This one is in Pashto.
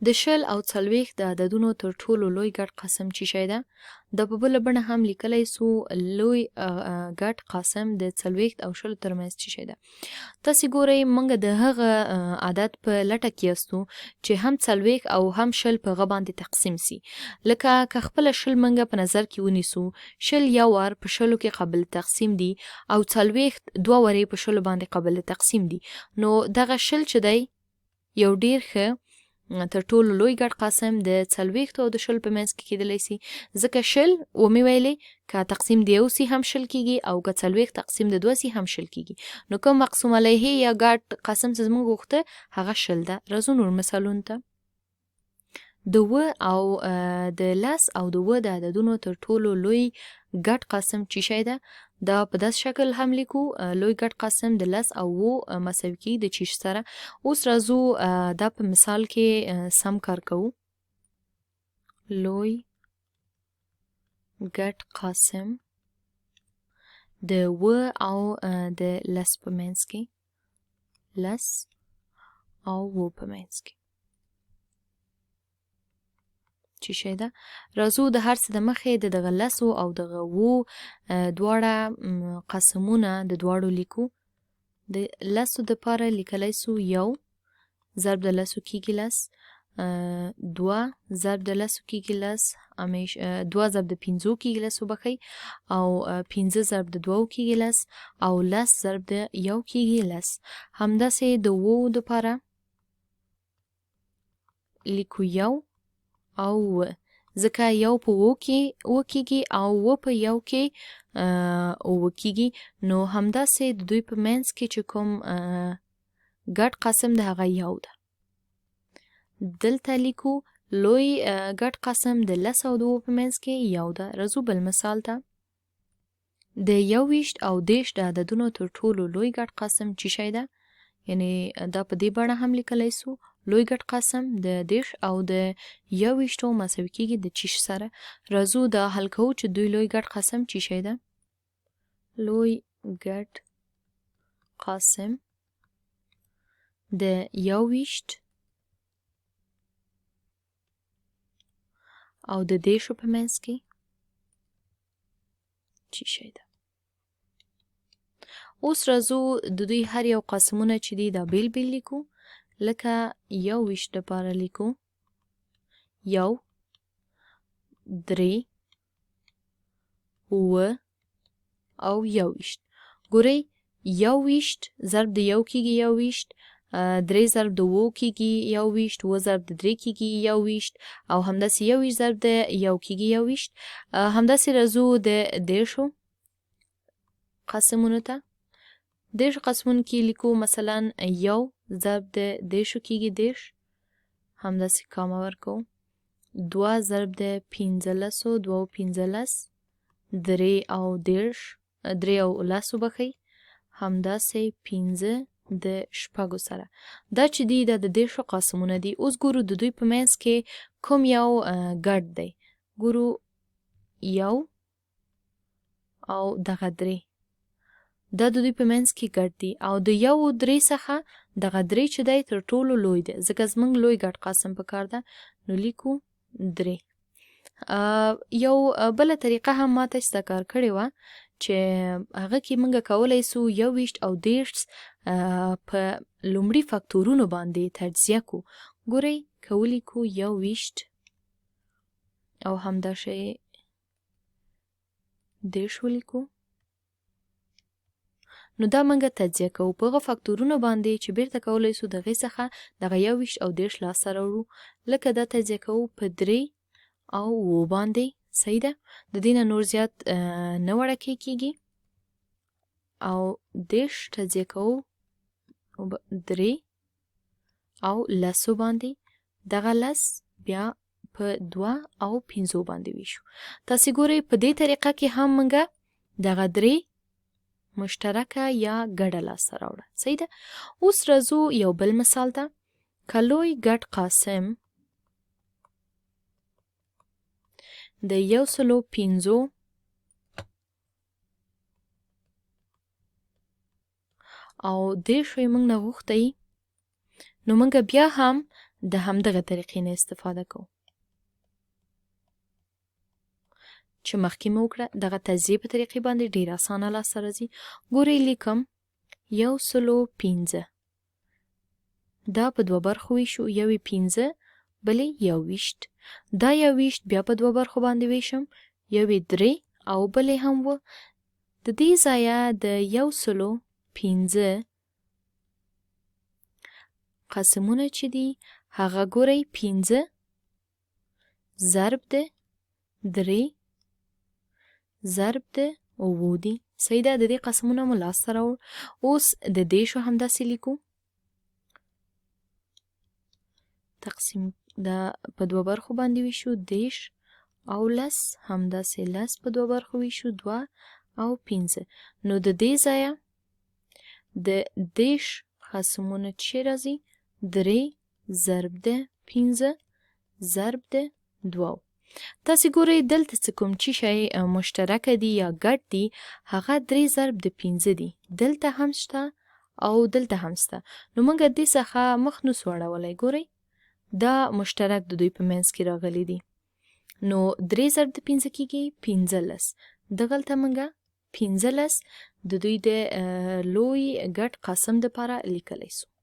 د شل او څلوېښت د عددونو تر ټولو لوی ګډ قسم څه شی ده؟ د په بله بڼه هم لیکلی سو لوی ګډ قسم د څلوېښت او شلو ترمنځ څه شی ده. تاسې ګورئ موږ د هغه عدد په لټه کې یاستو چې هم څلوېښت او هم شل په هغه باندې تقسیم سي. لکه که خپله شل موږ په نظر کې ونیسو، شل یو وار په شلو کې قابل تقسیم دي او څلوېښت دوه وارې په شلو باندې قابل تقسیم دي. نو دغه شل چې دی یو ډیر ښه تر ټولو لوی ګډ قسم د څلوېښتو او د شل په منځ کې کیدلی سي، ځکه شل ومې ویلې که تقسیم د یو سي هم شل کیږي او که څلوېښت تقسیم د دوه سي هم شل کیږي. نو کوم مقسوم علیه یا ګډ قسم چې زموږ غوښته هغه شل ده. راځو نور مثالونو ته. د اووه او د لس او د اووه د عددونو تر ټولو لوی ګډ قسم څه شی ده؟ دا په داسې شکل هم لیکو لوی ګډ قسم د لس او اووه مساوي کیږي د چیش سره. اوس راځو دا په مثال کې سم کار کوو. لوی ګډ قسم د اووه او د لس په منځ کې، لس او اووه په منځ کې څه شی ده؟ راځو د هر څه د مخې د دغه لسو او دغه اووه دواړه قسمونه د دواړو لیکو. د لسو دپاره لیکلی سو یو ضرب د لسو کیږي لس، دوه ضرب د لسو کیږي لس، دوه ضرب د پنځو کیږي لس وبښئ، او پنځه ضرب د دوو کیږي لس، او لس ضرب د یو کیږي لس. همداسې د اووه دپاره لیکو یو او اووه، ځکه یو په اووه کې اووه کیږي او اووه په یو کې اووه کیږي. نو همداسې د دوی په منځ کې چې کوم ګډ قسم د هغه یو ده. دلته لیکو لوی ګډ قسم د لس او د اووه په منځ کې یو ده. راځو بل مثال ته. د یوویشت او دېرش د عددونو تر ټولو لوی ګډ قسم څه شی ده؟ یعنې دا په دې بڼه هم لیکلی سو لوی ګډ قسم د دېرش او د یوویشتو مساوي کیږي د چیش سره. راځو دا حل کوو چې دوی لوی ګډ قسم څه شی ده؟ لوی ګډ قسم د یوویشت او د دېرشو په منځ کې څه شی ده؟ اوس راځو د دوی هر یو قسمونه چې دي دا بیل بیل لیکو. لکه یوویشت دپاره لیکو یو، درې، اووه او یوویشت. ګورئ یوویشت ضرب د یو کیږي یوویشت، درې ضرب د اووه کیږي یوویشت، اووه ضرب د درې کیږي یوویشت، او همداسې یوویشت ضرب د یو کیږي یوویشت. همداسې راځو د دېرشو قسمونو ته. دېرشو قسمونو کې لیکو مثلا یو ضرب د دېرشو کیږي دېرش، همداسې کامه ورکوو. دوه ضرب د پنځلسو دوه او پنځلس، درې او دېرش، درې او لس وبښئ، همداسې پنځه د شپږو سره. دا چې دي دا د دېرشو قسمونه دي. اوس ګورو د دوی په منځ کې کوم یو ګډ دی. ګورو یو او دغه درې دا د دوی په منځ کې ګډ دي، او د یو او درې څخه دغه درې چې دی تر ټولو لوی دی، ځکه زموږ لوی ګډ قسم پکار ده. نو لیکو درې. یو بله طریقه هم ما ته زده کار کړې وه چې هغه کې موږ کولی سو یوویشت او دېرش په لومړي فکتورونو باندې تجزیه کو. ګورئ که ولیکو یوویشت او همداشې دېرش ولیکو، نو دا موږ تجزیه کوو په هغه فکتورونو باندې چې بیرته کولی سو د هغې څخه دغه یوویشت او دېرش لاسته راوړو. لکه دا تجزیه کوو په درې او اووه باندې. صحیح ده؟ د دې نه نور زیات نه وړکې کیږي. او دېرش تجزیه کوو درې او لسو باندې. دغه لس بیا په دوه او پنځو باندې ویشو. تاسې ګورئ په دې طریقه کې هم موږ دغه درې مشترکه یا ګډه لاسته راوړه. صحیح ده؟ اوس راځو یو بل مثال ته. که لوی ګډ قاسم د 105 او 10 موږ نه غوښتی، نو موږ بیا هم د همدغه طریقې نه استفاده کوو چې مخکې مو وکړه. دغه تجزیې په طریقې باندې ډېر اسانه لاسته راځي. ګورئ لیکم 105 دا په دوه برخو ویشو، یو یې 15 بلې 21. دا 21 بیا په دوه برخو باندې ویشم، یو یې 3 او بلې هم و. د دې ځایه د 115 قسمونه چې دي هغه ګورئ 15 ضرب د 3 ضرب د 9 دي. صحیح ده، د دې قسمونه مو لاسته راوړ. اوس د دیشو همداسې لیکو، تقسیم دا په دوه برخو باندې ویشو، دیش او لس، همداسې لس په دوه برخو ویشو، 2 او 15. نو د دې ځایه د دیش قسمونه چې راځي 3 ضرب د 15 ضرب د 2. تاسې ګورئ دلته څه کوم چې شی مشترکه دي یا ګډ دي، هغه 3 ضرب د 15 دي. دلته هم شته او دلته هم شته. نو موږ دې څخه مخ نسو اړولی. ګورئ دا مشترک د دوی په منځ کې راغلی دي. نو 3 ضرب د 15 کېږي 15. دغلته موږ 15 د دوی د لوی ګډ قسم دپاره لیکلی سو.